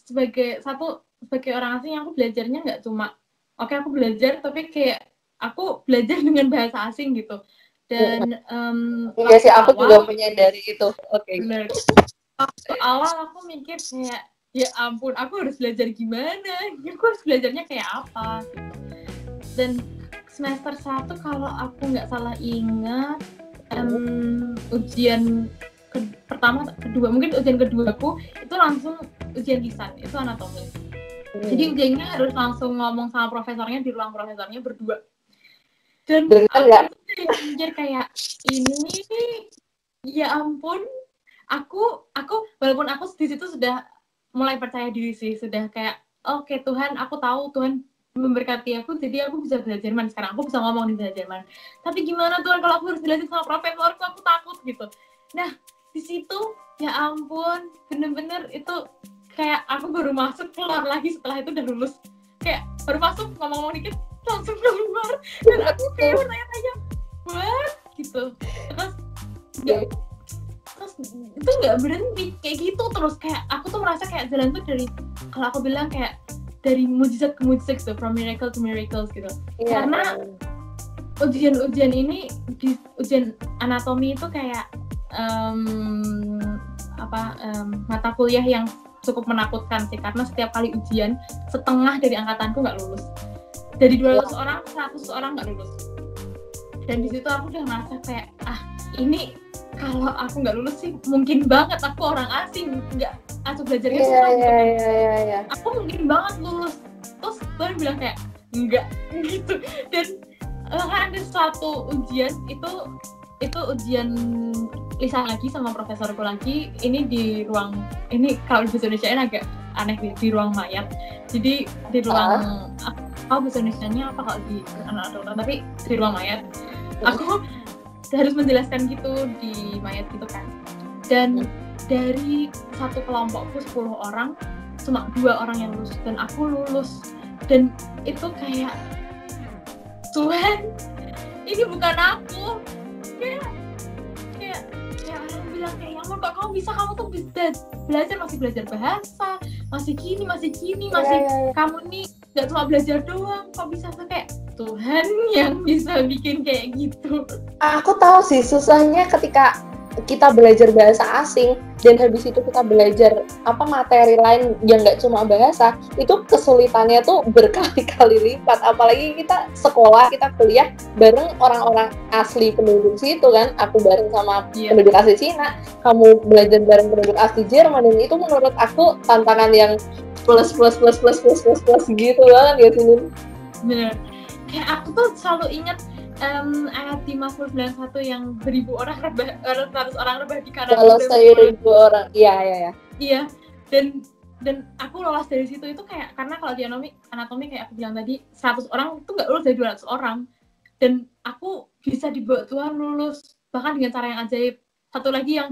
sebagai orang asing aku belajarnya nggak cuma aku belajar tapi kayak aku belajar dengan bahasa asing gitu. Dan iya sih, aku juga menyadari itu. Bener. Waktu awal aku mikir kayak ya ampun, aku harus belajar gimana? Aku harus belajarnya kayak apa? Dan semester 1 kalau aku nggak salah ingat ujian pertama, kedua, mungkin ujian kedua aku itu langsung ujian lisan, itu anatomi. Jadi ujiannya harus langsung ngomong sama profesornya di ruang profesornya berdua. Dan aku mikir kayak ini ya ampun, aku walaupun aku di situ sudah mulai percaya diri sih, sudah kayak oke, Tuhan, aku tahu Tuhan memberkati aku, jadi aku bisa belajar Jerman sekarang, aku bisa ngomong di bahasa Jerman. Tapi gimana Tuhan kalau aku harus belajar sama profesorku, aku takut gitu. Nah, di situ ya ampun, bener-bener itu kayak aku baru masuk, keluar lagi setelah itu udah lulus. Kayak baru masuk ngomong-ngomong dikit langsung keluar, dan aku kayak bertanya-tanya what gitu. Terus itu nggak berhenti kayak gitu terus, kayak aku tuh merasa kayak jalan tuh dari, kalau aku bilang kayak dari mujizat ke mujizat gitu, from miracle to miracles gitu. Karena ujian ini di ujian anatomi itu kayak mata kuliah yang cukup menakutkan sih, karena setiap kali ujian setengah dari angkatanku nggak lulus, dari 200 orang 100 orang nggak lulus. Dan di situ aku udah merasa kayak ini kalau aku nggak lulus sih mungkin banget aku orang asing, nggak aku belajarnya susah aku mungkin banget lulus. Terus Tuhan bilang kayak enggak gitu. Dan ada suatu ujian itu ujian lisan lagi sama profesorku lagi, ini di ruang, ini kalau di bahasa Indonesia agak aneh di ruang mayat. Jadi di ruang bahasa Indonesianya apa kalau di anak-anak, tapi di ruang mayat aku harus menjelaskan gitu di mayat gitu kan. Dan dari satu kelompokku 10 orang cuma 2 orang yang lulus, dan aku lulus. Dan itu kayak Tuhan, ini bukan aku. Kayak orang bilang kayak, ya ampun, kok kamu bisa, kamu tuh bisa belajar, masih belajar bahasa, masih gini, kamu nih gak cuma belajar doang, kok bisa tuh. Kayak Tuhan yang bisa bikin kayak gitu. Aku tahu sih susahnya ketika kita belajar bahasa asing dan habis itu kita belajar materi lain yang nggak cuma bahasa, itu kesulitannya tuh berkali-kali lipat. Apalagi kita sekolah, kita kuliah bareng orang-orang asli penduduk situ kan. Aku bareng sama penduduk asli Cina, kamu belajar bareng penduduk asli Jerman, dan itu menurut aku tantangan yang plus gitu banget ya sini. Bener. Kayak aku tuh selalu ingat ayat di Mazmur 91 yang 1.000 orang rebah, 100 orang rebah di kanan. Kalau 1.000 orang, iya. Dan aku lolos dari situ itu kayak, karena kalau di anatomi kayak aku bilang tadi, 100 orang itu nggak lulus dari 200 orang. Dan aku bisa dibawa Tuhan lulus, bahkan dengan cara yang ajaib. Satu lagi yang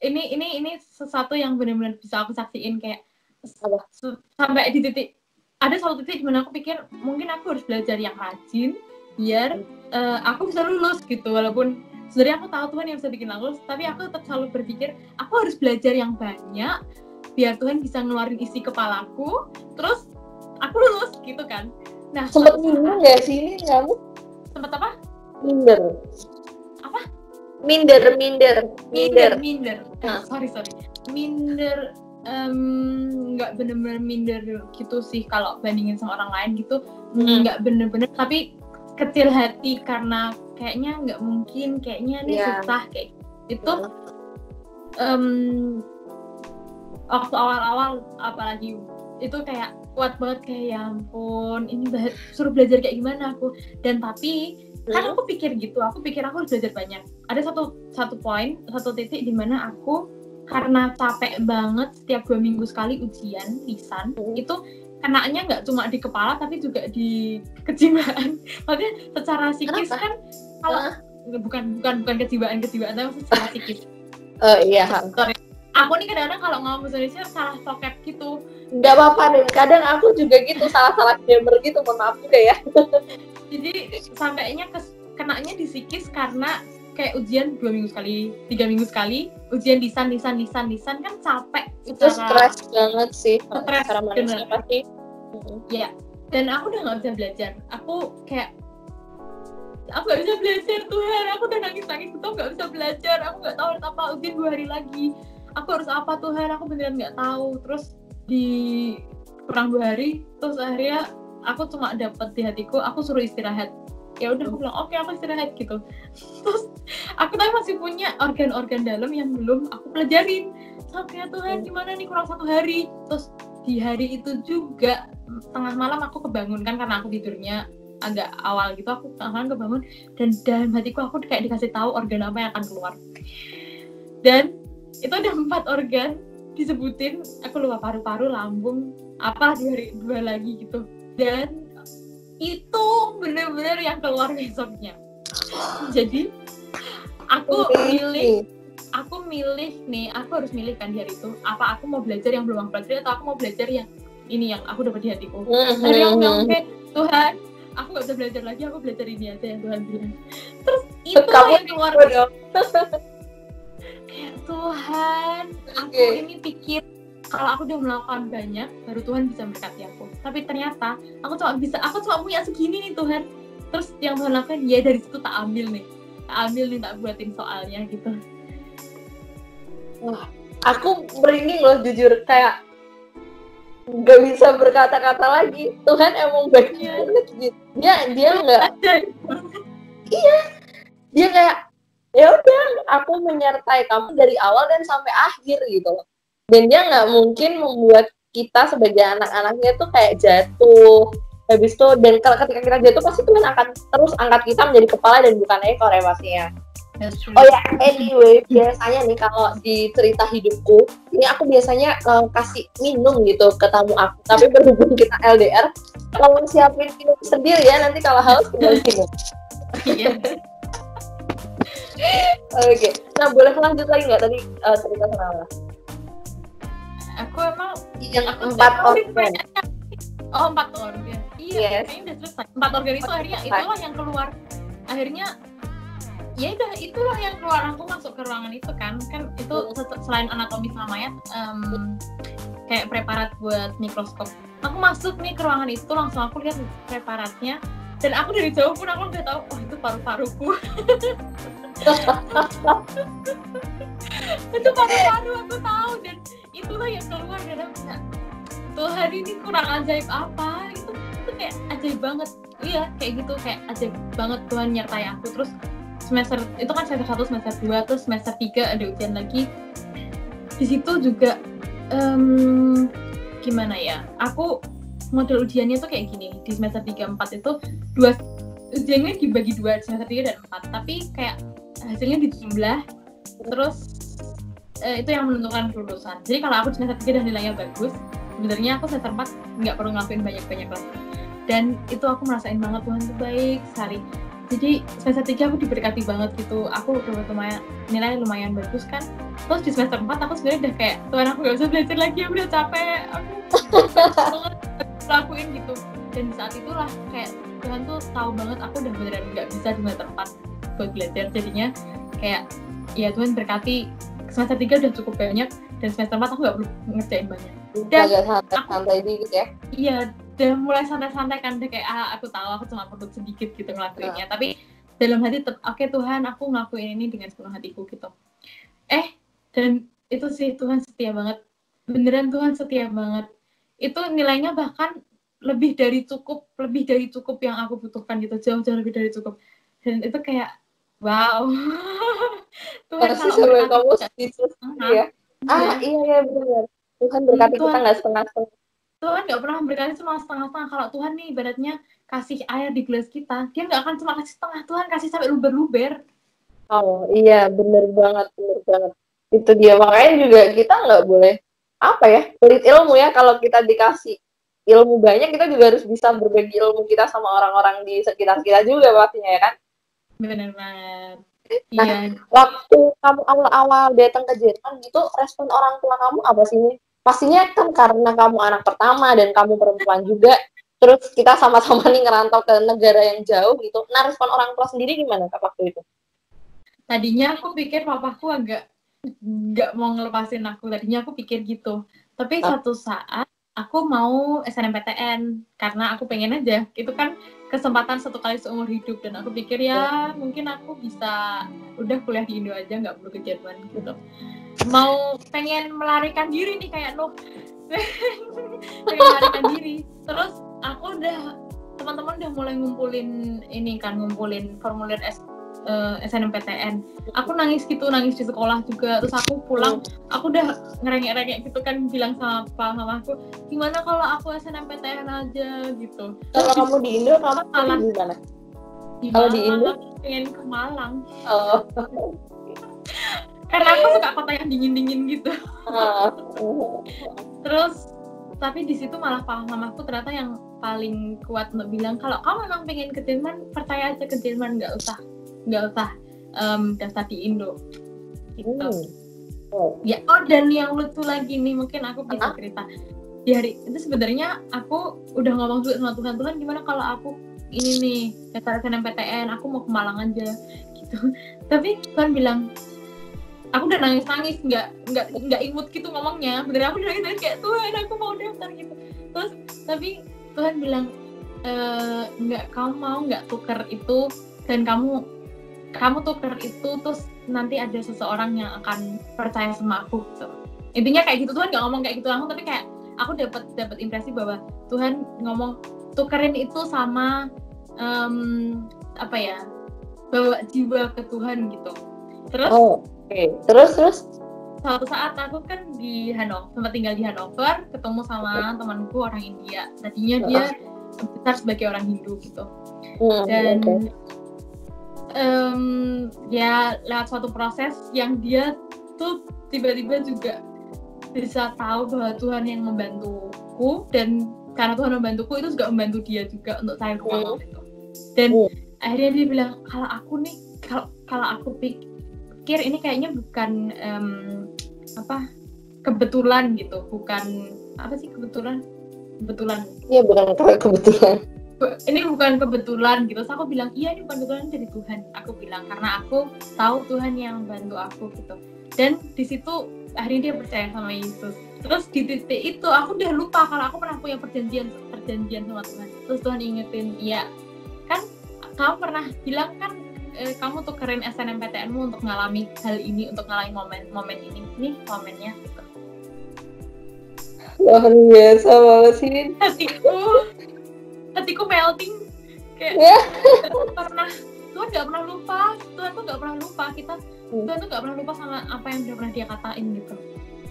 ini sesuatu yang benar-benar bisa aku saksiin, kayak sampai di titik, ada satu titik di mana aku pikir mungkin aku harus belajar yang rajin biar aku bisa lulus gitu. Walaupun sebenarnya aku tahu Tuhan yang bisa bikin lulus, tapi aku tetap selalu berpikir aku harus belajar yang banyak biar Tuhan bisa ngeluarin isi kepalaku, terus aku lulus gitu kan. Nah, sempat minder nggak sih ini kamu? Sempat apa? Minder. Apa? Minder. Sorry. Minder. Nggak bener-bener minder gitu sih kalau bandingin sama orang lain gitu. Nggak bener-bener, tapi kecil hati karena kayaknya nggak mungkin, kayaknya nih susah kayak itu. Waktu awal-awal apalagi itu kayak kuat banget, kayak ya ampun, ini suruh belajar kayak gimana aku. Dan tapi kan aku pikir aku harus belajar banyak. Ada satu titik di mana aku karena capek banget setiap 2 minggu sekali ujian lisan, itu kenanya nggak cuma di kepala tapi juga di kejiwaan. Maksudnya secara psikis. Kenapa? Kan kalau bukan kejiwaan tapi secara psikis. Iya. Sorry. Aku nih kadang-kadang kalau ngomong bahasa Indonesia salah soket gitu. Nggak apa-apa deh, kadang aku juga gitu, salah grammar gitu, mohon maaf juga ya. Jadi sampainya kenanya di psikis karena kayak ujian 2 minggu sekali, 3 minggu sekali, ujian lisan kan capek. Itu stres banget sih. Stres, secara manusia bener. pasti. Ya, dan aku udah nggak bisa belajar. Aku nggak bisa belajar, Tuhan. Aku udah nangis gitu, nggak bisa belajar. Aku nggak tahu harus apa, ujian 2 hari lagi. Aku harus apa, Tuhan? Aku beneran nggak tahu. Terus di kurang 2 hari, terus akhirnya aku cuma dapet di hatiku, aku suruh istirahat. Ya udah, aku bilang oke, aku istirahat gitu. Terus aku tapi masih punya organ-organ dalam yang belum aku pelajarin. Sampai Tuhan, gimana nih, kurang 1 hari. Terus di hari itu juga tengah malam aku kebangun kan, karena aku tidurnya agak awal gitu, aku tengah malam kebangun dan dalam hatiku aku kayak dikasih tahu organ apa yang akan keluar. Dan itu ada 4 organ disebutin, aku lupa, paru-paru, lambung, apa 2 lagi gitu. Dan itu bener-bener yang keluar besoknya. Jadi aku milih nih, aku harus milih kan di hari itu, apa aku mau belajar yang belum aku pelajari atau aku mau belajar yang ini yang aku dapat di hatiku. Hari aku bilang, oke Tuhan, aku gak bisa belajar lagi, aku belajar ini aja yang Tuhan bilang. Terus itu yang keluar. Kayak Tuhan, aku ini pikir kalau aku udah melakukan banyak, baru Tuhan bisa memberkati aku. Tapi ternyata aku cuma punya segini nih Tuhan. Terus yang Tuhan lakukan, ya dari situ tak ambil nih, tak buatin soalnya gitu. Wah, aku merinding loh jujur, kayak nggak bisa berkata-kata lagi. Tuhan emang baik banget gitu. Dia nggak, iya, dia kayak ya udah, aku menyertai kamu dari awal dan sampai akhir gitu loh. Dan dia nggak mungkin membuat kita sebagai anak-anaknya tuh kayak jatuh. Habis itu, dan ketika kita jatuh pasti Tuhan akan terus angkat kita menjadi kepala dan bukan ekor ya pastinya. Oh ya, anyway, biasanya nih kalau di cerita hidupku, ini aku biasanya kasih minum gitu ke tamu aku. Tapi berhubung kita LDR, kalau siapin minum sendiri ya, nanti kalau haus tinggal minum. Oke, nah boleh lanjut lagi nggak tadi cerita Sarah? Aku emang yang 4 organ. Oh, 4 organ. Iya, kayaknya udah selesai. 4 organ itu akhirnya itulah yang keluar. Akhirnya ya udah, itulah yang keluar. Aku masuk ke ruangan itu kan itu selain anatomi sama mayat, kayak preparat buat mikroskop. Aku masuk nih ke ruangan itu, langsung aku lihat preparatnya, dan aku dari jauh pun aku udah tahu, oh itu paru-paruku. Itu paru-paru, aku tahu, dan itulah yang keluar. Dan aku bilang, Tuhan ini kurang ajaib apa? Itu kayak ajaib banget. Iya, kayak gitu, kayak ajaib banget Tuhan nyertai aku. Terus semester itu kan semester 1, semester 2, terus semester 3 ada ujian lagi. Di situ juga gimana ya? Aku model ujiannya tuh kayak gini. Di semester 3 4 itu ujiannya dibagi 2, semester 3 dan 4. Tapi kayak hasilnya dijumlah. Terus itu yang menentukan kelulusan. Jadi kalau aku di semester 3 dan nilainya bagus, sebenarnya aku semester 4 nggak perlu ngelakuin banyak-banyak lagi. Dan itu aku merasain banget Tuhan tuh baik sekali. Jadi semester 3 aku diberkati banget gitu. Aku dapat nilai lumayan bagus kan. Terus di semester 4 aku sebenarnya udah kayak, Tuhan aku gak bisa belajar lagi, aku udah capek. Aku banget lakuin gitu. Dan di saat itulah kayak Tuhan tuh tahu banget aku udah beneran gak bisa di semester 4 buat belajar. Jadinya kayak ya Tuhan berkati, semester 3 udah cukup banyak, dan semester 4 aku gak perlu ngerjain banyak. Dan santai dikit ya. Iya, udah mulai santai-santai kan, udah kayak aku tahu aku cuma perlu sedikit gitu ngelakuinnya, tapi dalam hati tetap oke, Tuhan aku ngelakuin ini dengan sepenuh hatiku gitu. Dan itu sih Tuhan setia banget, beneran Tuhan setia banget. Itu nilainya bahkan lebih dari cukup yang aku butuhkan gitu, jauh-jauh lebih dari cukup. Dan itu kayak wow. Tuhan kalau sampai kamu ya. Iya benar. Tuhan berkati kita nggak setengah-setengah. Tuhan nggak pernah berkati cuma setengah-setengah. Kalau Tuhan nih ibaratnya kasih air di gelas kita, dia nggak akan cuma kasih setengah, Tuhan kasih sampai luber-luber. Oh iya, bener banget. Itu dia, makanya juga kita nggak boleh pelit ilmu ya. Kalau kita dikasih ilmu banyak, kita juga harus bisa berbagi ilmu kita sama orang-orang di sekitar kita juga pastinya ya kan. Bener banget. Nah, waktu kamu awal-awal datang ke Jerman gitu, respon orang tua kamu apa sih nih? Pastinya kan karena kamu anak pertama dan kamu perempuan juga, terus kita sama-sama nih ngerantau ke negara yang jauh gitu. Nah, respon orang tua sendiri gimana waktu itu? Tadinya aku pikir papaku agak nggak mau ngelepasin aku. Tadinya aku pikir gitu. Tapi satu saat aku mau SNMPTN karena aku pengen aja. Itu kan kesempatan satu kali seumur hidup dan aku pikir ya mungkin aku bisa udah kuliah di Indo aja, nggak perlu ke Jerman gitu. Mau pengen melarikan diri nih kayak Nuh. Pengen melarikan diri. Terus aku teman-teman udah mulai ngumpulin formulir SNMPTN. Aku nangis di sekolah juga. Terus aku pulang, aku udah ngerengek-rengek gitu kan, bilang sama mamaku, gimana kalau aku SNMPTN aja gitu. Kalau kamu di Indo, kamu di mana? Kalau di Indo, pengen ke Malang. Oh. Karena aku suka kota yang dingin-dingin gitu. Terus tapi di situ malah mamaku ternyata yang paling kuat untuk bilang, kalau kamu memang pengen ke Jerman, percaya aja ke Jerman, nggak usah daftar di Indo gitu. Ya, dan yang lucu lagi nih, mungkin aku bisa cerita di hari itu. Sebenarnya aku udah ngomong juga sama Tuhan, gimana kalau aku ini nih daftar SNMPTN, aku mau ke Malang aja gitu. Tapi Tuhan bilang, aku udah nangis nggak imut gitu ngomongnya. Bener, aku udah nangis kayak, Tuhan aku mau daftar gitu. Terus tapi Tuhan bilang, nggak, kamu mau nggak tuker itu, dan kamu tuker itu, terus nanti ada seseorang yang akan percaya sama aku gitu. Intinya kayak gitu. Tuhan nggak ngomong kayak gitu langsung, tapi kayak aku dapat impresi bahwa Tuhan ngomong tukerin itu sama bawa jiwa ke Tuhan gitu. Terus terus suatu saat aku kan di Hannover, sempat tinggal di Hannover, ketemu sama temanku orang India. Tadinya dia besar sebagai orang Hindu gitu. Dan ya lewat suatu proses yang dia tuh tiba-tiba juga bisa tahu bahwa Tuhan yang membantuku, dan karena Tuhan membantuku itu juga membantu dia juga untuk cari rumah gitu. Dan akhirnya dia bilang, kalau aku pikir ini kayaknya bukan kebetulan gitu, bukan kebetulan iya, bukan kebetulan, ini bukan kebetulan gitu. Terus aku bilang, iya, ini bukan kebetulan, dari Tuhan. Aku bilang, karena aku tahu Tuhan yang bantu aku gitu. Dan di situ akhirnya dia percaya sama Yesus. Terus di titik itu aku udah lupa kalau aku pernah punya perjanjian sama Tuhan. Terus Tuhan ingetin, iya kan kamu pernah bilang kan, kamu tukerin SNMPTN-mu untuk ngalami hal ini, untuk ngalami momen ini. Nih momennya gitu. Luar biasa banget sih. Hatiku melting kayak Tuhan nggak pernah lupa. Tuhan tuh nggak pernah lupa sama apa yang udah pernah dia katain gitu.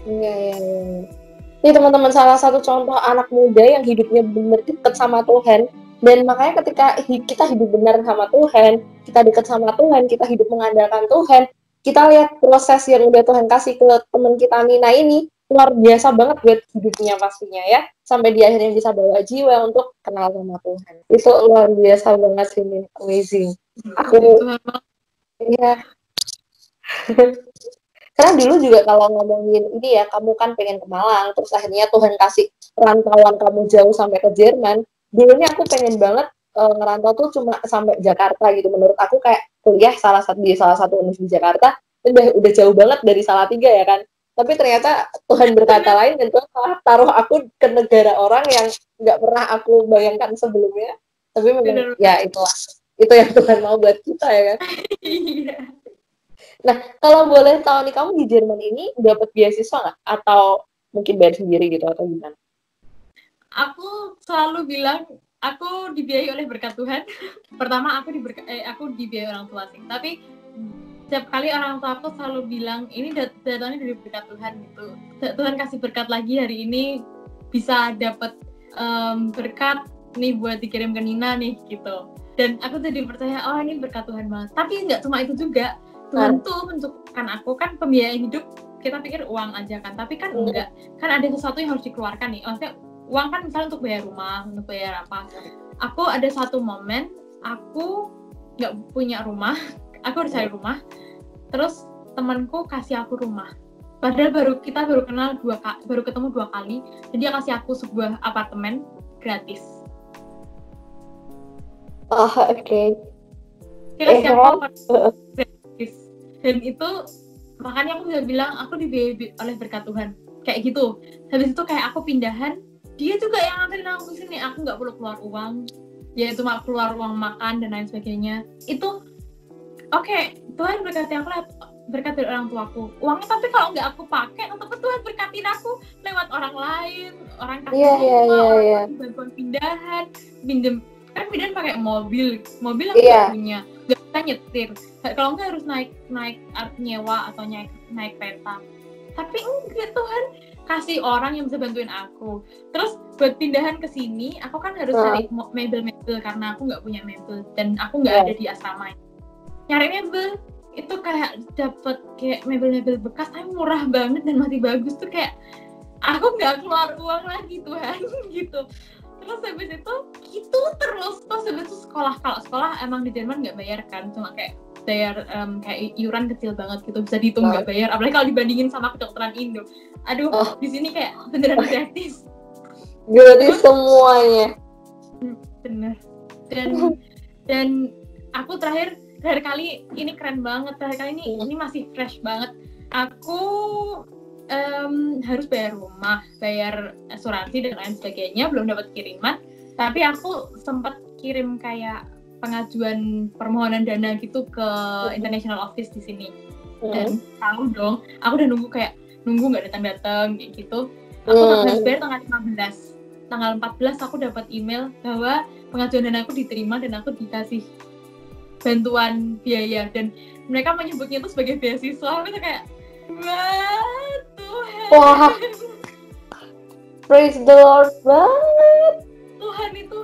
Iya. Ini teman-teman, salah satu contoh anak muda yang hidupnya benar dekat sama Tuhan. Dan makanya ketika kita hidup benar sama Tuhan, kita dekat sama Tuhan, kita hidup mengandalkan Tuhan, kita lihat proses yang udah Tuhan kasih ke teman kita Nina ini, luar biasa banget buat hidupnya pastinya ya. Sampai dia akhirnya bisa bawa jiwa untuk kenal sama Tuhan. Itu luar biasa banget sih, amazing. Aku ya. Karena dulu juga kalau ngomongin ini ya, kamu kan pengen ke Malang, terus akhirnya Tuhan kasih rantauan kamu jauh sampai ke Jerman. Dulunya aku pengen banget ngerantau tuh cuma sampai Jakarta gitu. Menurut aku kayak kuliah di salah satu universitas di Jakarta udah jauh banget dari Salatiga ya kan. Tapi ternyata Tuhan berkata lain, dan Tuhan taruh aku ke negara orang yang nggak pernah aku bayangkan sebelumnya. Tapi memang ya itulah, itu yang Tuhan mau buat kita ya kan. Nah, kalau boleh tahu nih, kamu di Jerman ini dapat beasiswa nggak? Atau mungkin bayar sendiri gitu, atau gimana? Aku selalu bilang, aku dibiayai oleh berkat Tuhan. Pertama, aku dibiayai orang tua sih. Tapi setiap kali orang tua aku selalu bilang, ini datangnya dari berkat Tuhan gitu. Tuhan kasih berkat lagi hari ini, bisa dapat berkat nih buat dikirim ke Nina nih gitu. Dan aku jadi percaya, oh ini berkat Tuhan banget. Tapi nggak cuma itu juga. Tuhan tuh menunjukkan aku kan pembiayaan hidup, kita pikir uang aja kan, tapi kan enggak, kan ada sesuatu yang harus dikeluarkan nih. Maksudnya uang kan misalnya untuk bayar rumah, untuk bayar apa. Aku ada satu momen, aku nggak punya rumah, aku harus cari rumah, terus temanku kasih aku rumah. Padahal baru ketemu 2 kali, dan dia kasih aku sebuah apartemen gratis. Oke. Dia kasih aku apartemen gratis. Dan itu makanya aku bisa bilang aku dibiayai oleh berkat Tuhan kayak gitu. Habis itu kayak aku pindahan, dia juga yang nganterin aku ke sini, aku nggak perlu keluar uang, ya cuma keluar uang makan dan lain sebagainya. Itu oke, Tuhan berkati aku berkat dari orang tuaku uangnya, tapi kalau nggak aku pakai tetap Tuhan berkatin aku lewat orang lain, orang kasih rumah, orang kasih bantuan pindahan, pindahan pakai mobil aku nggak punya, nggak bisa nyetir, kalau nggak harus naik nyewa atau naik kereta. Tapi enggak, Tuhan kasih orang yang bisa bantuin aku. Terus buat pindahan ke sini aku kan harus cari mebel karena aku nggak punya mebel dan aku nggak ada di asrama. Nyari mebel itu kayak dapet kayak mebel-mebel bekas tapi murah banget dan masih bagus tuh, kayak aku nggak keluar uang lagi Tuhan gitu. Terus habis itu gitu terus habis itu sekolah, kalau sekolah emang di Jerman nggak bayar kan, cuma kayak bayar kayak iuran kecil banget gitu, bisa dihitung nggak bayar, apalagi kalau dibandingin sama kedokteran Indo. Aduh, di sini kayak beneran gratis. Gratis semuanya. Bener. Dan aku terakhir kali ini keren banget, terakhir kali ini masih fresh banget. Aku harus bayar rumah, bayar asuransi dan lain sebagainya, belum dapat kiriman, tapi aku sempat kirim kayak pengajuan permohonan dana gitu ke international office di sini. Dan tahu dong, aku udah nunggu nggak datang kayak gitu. Aku harus bayar tanggal 14 aku dapat email bahwa pengajuan dana aku diterima dan aku dikasih bantuan biaya, dan mereka menyebutnya itu sebagai beasiswa. Aku tuh kayak wah Tuhan, wah, praise the Lord banget. Tuhan itu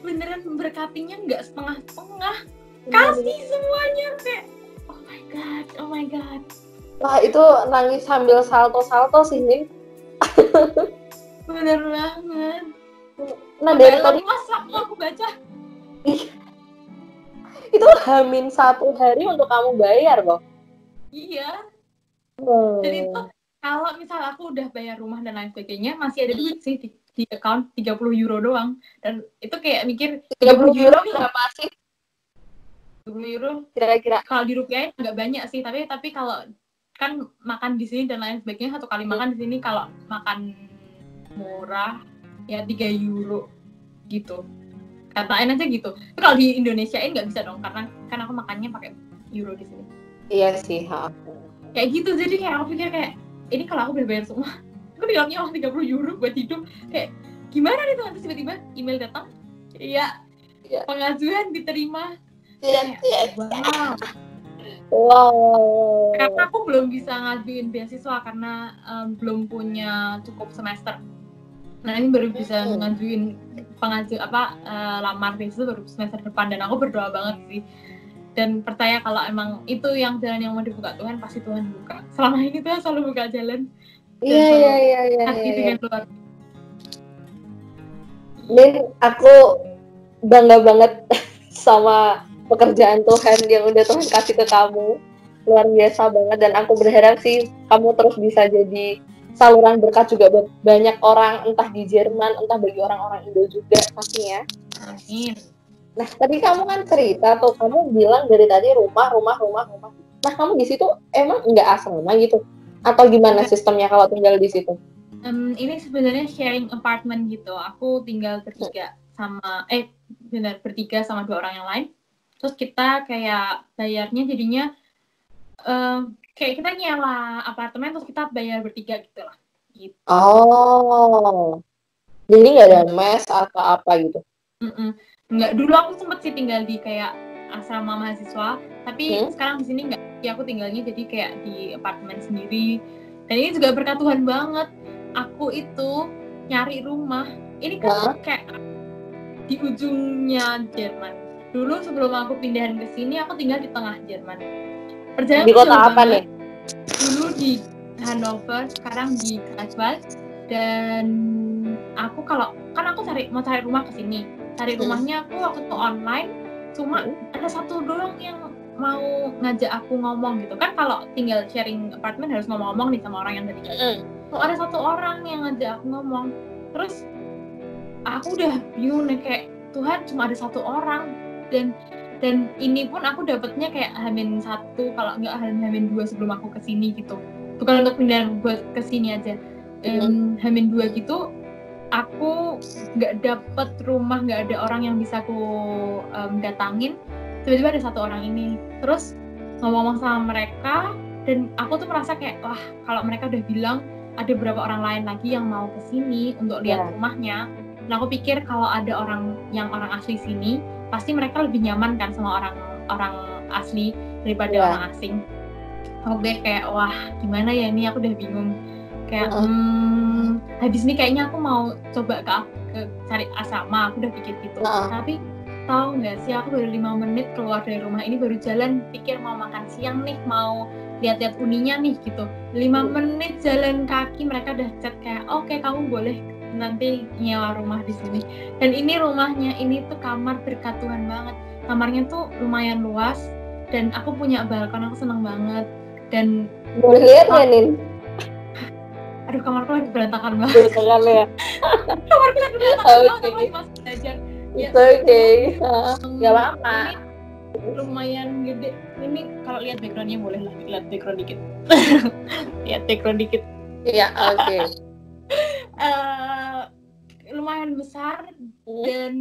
beneran memberkatinya nggak setengah-setengah, kasih semuanya, kayak oh my god. Wah, itu nangis sambil salto sih nih. Bener banget. Nah, dari tadi aku baca itu Hamin 1 hari untuk kamu bayar loh. Iya. Jadi itu kalau misal aku udah bayar rumah dan lain sebagainya, masih ada duit sih di account 30 euro doang. Dan itu kayak mikir 30 euro berapa sih? 30 euro kira-kira. Kalau dirupiahin nggak banyak sih, tapi kalau kan makan di sini dan lain sebagainya, satu kali makan di sini kalau makan murah ya 3 euro gitu. Katain aja gitu. Tapi kalau di Indonesiain nggak bisa dong, karena kan aku makannya pakai euro di sini. Iya sih, kayak gitu. Jadi kayak aku pikir kayak ini kalau aku udah bayar semua, aku tinggal punya uang 30 euro buat hidup, kayak gimana nih tuh. Terus tiba-tiba email datang, pengajuan diterima. Wow. Karena aku belum bisa ngajuin beasiswa karena belum punya cukup semester. Nah ini baru bisa ngajuin lamar beasiswa baru semester depan, dan aku berdoa banget sih dan percaya kalau emang itu yang jalan yang mau dibuka Tuhan, pasti Tuhan buka. Selama ini Tuhan selalu buka jalan. Iya. Dengan luar. Dan aku bangga banget sama pekerjaan Tuhan yang udah Tuhan kasih ke kamu, luar biasa banget. Dan aku berharap sih kamu terus bisa jadi saluran berkat juga buat banyak orang, entah di Jerman, entah bagi orang-orang Indo juga pastinya. Amin. Nah, tadi kamu kan cerita tuh, kamu bilang dari tadi rumah. Nah, kamu di situ emang nggak asrama gitu? Atau gimana sistemnya kalau tinggal di situ? Ini sebenarnya sharing apartment gitu. Aku tinggal bertiga sama 2 orang yang lain. Terus kita kayak bayarnya jadinya kayak kita nyewa apartemen terus kita bayar bertiga gitu lah. Gitu. Oh, jadi nggak ada mes atau apa gitu? Enggak, dulu aku sempet sih tinggal di kayak asrama mahasiswa, tapi sekarang di sini enggak. Ya aku tinggalnya jadi kayak di apartemen sendiri. Dan ini juga berkat Tuhan banget. Aku itu nyari rumah. Ini kan kayak di ujungnya Jerman. Dulu sebelum aku pindahan ke sini, aku tinggal di tengah Jerman. Perjalanan di kota apa nih? Dulu di Hannover, sekarang di Greifswald. Dan aku mau cari rumah ke sini. Cari rumahnya aku waktu itu online, cuma ada satu doang yang mau ngajak aku ngomong gitu kan. Kalau tinggal sharing apartemen harus ngomong-ngomong nih sama orang yang dari ada satu orang yang ngajak aku ngomong. Terus aku udah bingung nih, kayak Tuhan cuma ada satu orang dan Dan ini pun aku dapetnya kayak H-1 kalau nggak H-2 sebelum aku kesini gitu. Bukan untuk pindahan buat kesini aja. H-2 gitu aku nggak dapet rumah, nggak ada orang yang bisa aku datangin. Tiba-tiba ada satu orang ini. Terus ngomong sama mereka dan aku tuh merasa kayak wah kalau mereka udah bilang ada beberapa orang lain lagi yang mau kesini untuk lihat rumahnya. Nah aku pikir kalau ada orang asli sini pasti mereka lebih nyaman kan sama orang asli daripada orang asing. Aku kayak wah gimana ya ini, aku udah bingung kayak habis ini kayaknya aku mau coba ke cari asrama, aku udah pikir gitu. Tapi tahu nggak sih aku baru 5 menit keluar dari rumah ini, baru jalan pikir mau makan siang nih, mau lihat-lihat uninya nih gitu. 5 menit jalan kaki mereka udah chat kayak oke, kamu boleh nanti nyewa rumah di sini. Dan ini rumahnya ini tuh kamar berkat Tuhan banget. Kamarnya tuh lumayan luas dan aku punya balkon, aku seneng banget. Dan boleh lihat ya Nin? Aduh kamarku lagi berantakan banget. Berantakan ya? Kamarku lagi berantakan banget, aku lagi masih belajar. It's okay. Gak apa-apa. Lumayan gede. Ini kalau lihat backgroundnya boleh lah, lihat background dikit. Lihat background dikit. Iya, oke. Lumayan besar dan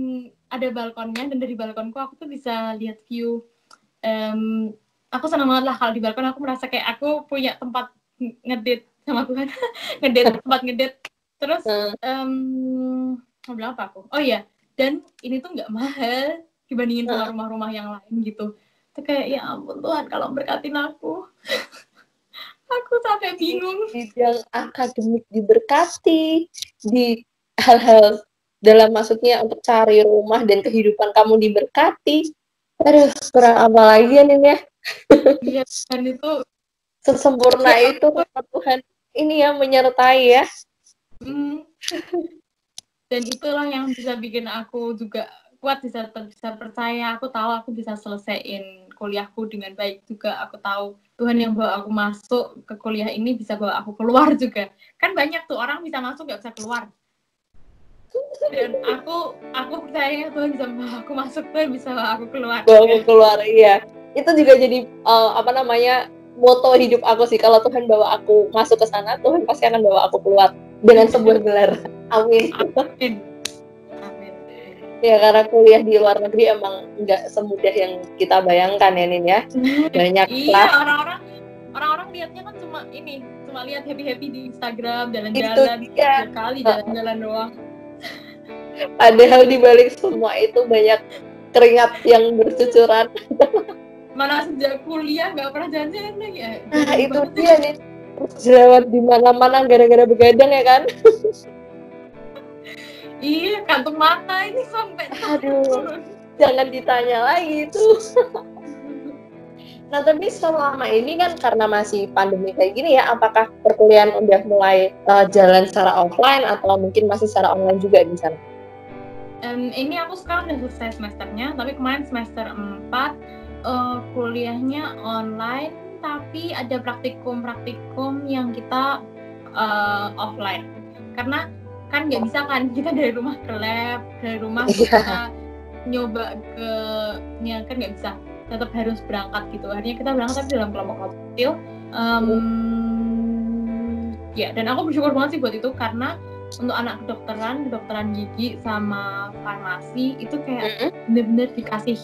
ada balkonnya, dan dari balkonku aku tuh bisa lihat view. Aku senang banget lah kalau di balkon, aku merasa kayak aku punya tempat ngedate sama Tuhan. Tempat ngedate. Terus mau bilang apa aku? Oh iya, dan ini tuh nggak mahal dibandingin sama rumah-rumah yang lain gitu. Itu kayak ya ampun Tuhan, kalau berkatin aku. Aku sampai bingung. Di bidang akademik diberkati, di hal-hal dalam maksudnya untuk cari rumah dan kehidupan kamu diberkati. Aduh, kurang apa lagi ya Nin ya? Iya, dan itu sesempurna ya, itu Tuhan ini ya menyertai ya. Dan itulah yang bisa bikin aku juga kuat, bisa percaya. Aku tahu aku bisa selesaiin kuliahku dengan baik juga. Aku tahu Tuhan yang bawa aku masuk ke kuliah ini bisa bawa aku keluar juga. Kan banyak tuh orang bisa masuk gak bisa keluar. Dan aku percaya Tuhan bisa bawa aku masuk, Tuhan bisa bawa aku keluar. Bawa aku keluar, iya. Itu juga jadi moto hidup aku sih. Kalau Tuhan bawa aku masuk ke sana, Tuhan pasti akan bawa aku keluar dengan sebuah gelar. Amin. Amin. Ya karena kuliah di luar negeri emang nggak semudah yang kita bayangkan ya Nin ya. Banyak iya, orang-orang lihatnya kan cuma lihat happy di Instagram, jalan-jalan, kali jalan-jalan doang. Padahal di balik semua itu banyak keringat yang bercucuran. Mana sejak kuliah nggak pernah jalan-jalan lagi ya. Nah itu dia nih, jerawat di mana-mana gara-gara begadang ya kan. Iya, kantung mata ini sampai aduh, jangan ditanya lagi itu. Nah tapi selama ini kan karena masih pandemi kayak gini ya, apakah perkuliahan udah mulai jalan secara offline atau mungkin masih secara online juga di sana? Ini aku sekarang udah selesai semesternya, tapi kemarin semester 4 kuliahnya online, tapi ada praktikum yang kita offline. Karena kan nggak bisa kan kita dari rumah ke lab, dari rumah kita nyoba kan nggak bisa, tetap harus berangkat gitu. Akhirnya kita berangkat tapi dalam kelompok kecil. Ya, dan aku bersyukur banget sih buat itu, karena untuk anak kedokteran gigi sama farmasi itu kayak bener-bener dikasih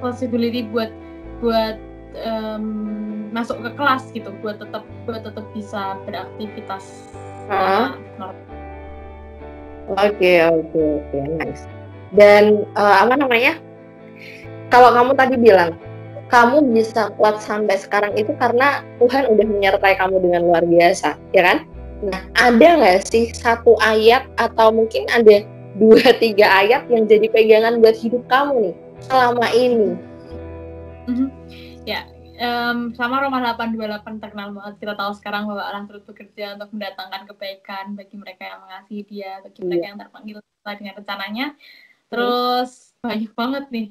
possibility buat masuk ke kelas gitu, buat tetap bisa beraktivitas. Oke, nice. Dan kalau kamu tadi bilang kamu bisa kuat sampai sekarang itu karena Tuhan udah menyertai kamu dengan luar biasa, ya kan? Nah, ada nggak sih satu ayat atau mungkin ada 2-3 ayat yang jadi pegangan buat hidup kamu nih selama ini? Ya, sama Roma 8:28 terkenal banget. Kita tahu sekarang bahwa Allah terus bekerja untuk mendatangkan kebaikan bagi mereka yang mengasihi Dia, bagi mereka yang terpanggil sesuai dengan rencananya. Terus banyak banget nih.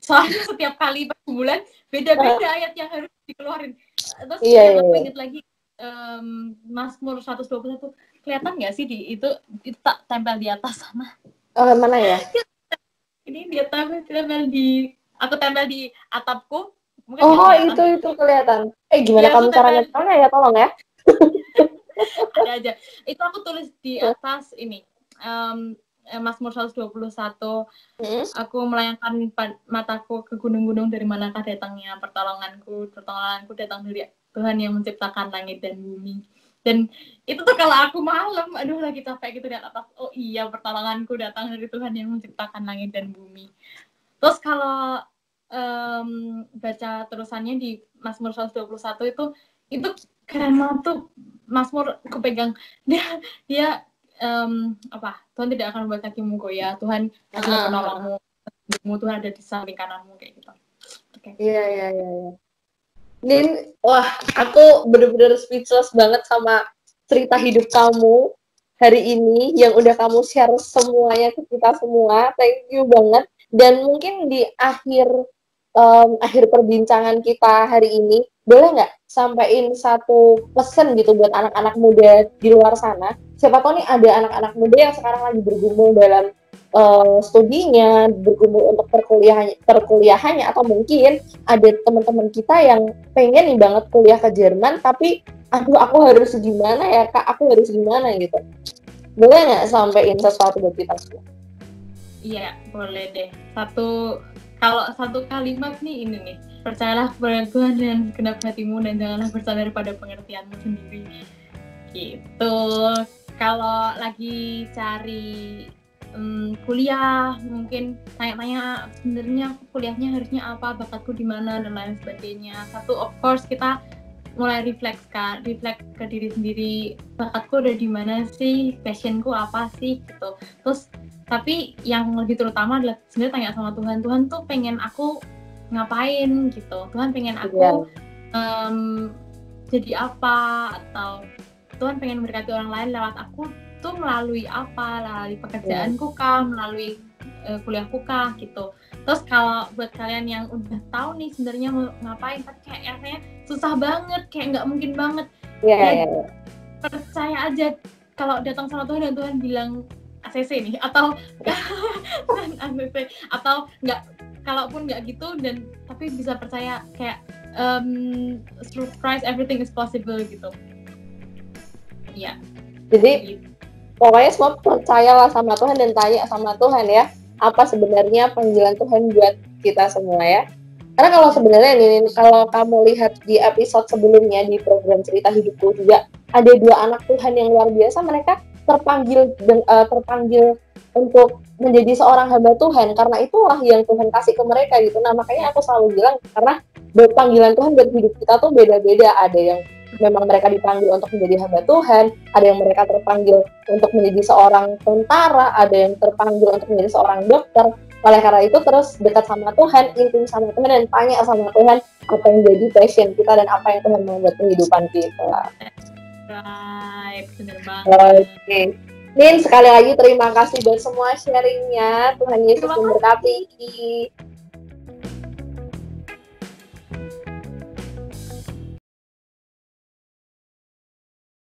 Soalnya setiap kali per bulan beda-beda ayat yang harus dikeluarin. Terus aku ingat lagi Mazmur 121. Kelihatan nggak sih itu tak tempel di atas sana? Mana ya? Ini dia tempel di atapku. Mungkin Oh, nggak kelihatan. itu kelihatan. Gimana Iya, aku kamu cara tempel nyetelnya ya, tolong ya. ada aja. Itu aku tulis di atas ini. Mazmur 121. Aku melayangkan mataku ke gunung-gunung, dari manakah datangnya pertolonganku datang dari Tuhan yang menciptakan langit dan bumi. Dan itu tuh kalau aku malam, aduh lagi capek gitu di atas, oh iya pertolonganku datang dari Tuhan yang menciptakan langit dan bumi. Terus kalau baca terusannya di Mazmur 121 itu keren banget tuh. Mazmur kepegang dia Tuhan tidak akan membuat kakimu goyah, Tuhan adalah penolongmu, Tuhan ada di samping kananmu, kayak gitu. Iya. Nin, wah, aku bener-bener speechless banget sama cerita hidup kamu hari ini yang udah kamu share semuanya ke kita semua. Thank you banget. Dan mungkin di akhir perbincangan kita hari ini, boleh nggak sampaikan satu pesan gitu buat anak-anak muda di luar sana? Siapa tahu nih ada anak-anak muda yang sekarang lagi bergumul dalam studinya, bergumul untuk perkuliahannya, atau mungkin ada teman-teman kita yang pengen nih banget kuliah ke Jerman, tapi aduh aku harus gimana ya Kak, aku harus gimana gitu. Boleh nggak sampaikan sesuatu buat kita semua? Iya, boleh deh. Kalau satu kalimat nih ini nih, percayalah kepada Tuhan dengan segenap hatimu dan janganlah bersandar pada pengertianmu sendiri. Gitu. Kalau lagi cari kuliah, mungkin tanya-tanya sebenarnya kuliahnya harusnya apa, bakatku di mana dan lain sebagainya. Satu, of course kita mulai reflect ke diri sendiri, bakatku udah di mana sih, passionku apa sih gitu. Terus tapi yang lebih terutama adalah sebenarnya tanya sama Tuhan. Tuhan tuh pengen aku ngapain gitu. Tuhan pengen aku jadi apa, atau Tuhan pengen memberkati orang lain lewat aku tuh melalui apa, melalui pekerjaanku kah, melalui kuliahku kah gitu. Terus kalau buat kalian yang udah tahu nih sebenarnya mau ngapain tapi kayak rasanya susah banget, kayak nggak mungkin banget, percaya aja kalau datang sama Tuhan dan Tuhan bilang ACC nih, atau ACC, atau nggak, kalaupun nggak gitu, dan tapi bisa percaya kayak surprise, everything is possible gitu. Iya. Jadi pokoknya semua percayalah sama Tuhan dan tanya sama Tuhan ya, apa sebenarnya panggilan Tuhan buat kita semua ya. Karena kalau sebenarnya nih, kalau kamu lihat di episode sebelumnya di program Cerita Hidupku juga ada 2 anak Tuhan yang luar biasa. Mereka terpanggil untuk menjadi seorang hamba Tuhan, karena itulah yang Tuhan kasih ke mereka gitu. Nah makanya aku selalu bilang, karena panggilan Tuhan buat hidup kita tuh beda-beda. Ada yang memang mereka dipanggil untuk menjadi hamba Tuhan, ada yang mereka terpanggil untuk menjadi seorang tentara, ada yang terpanggil untuk menjadi seorang dokter. Oleh karena itu terus dekat sama Tuhan, intim sama Tuhan, dan tanya sama Tuhan apa yang jadi passion kita dan apa yang Tuhan mau buat kehidupan kita. Right, bener banget. Oke. Nin, sekali lagi terima kasih buat semua sharingnya. Tuhan Yesus memberkati.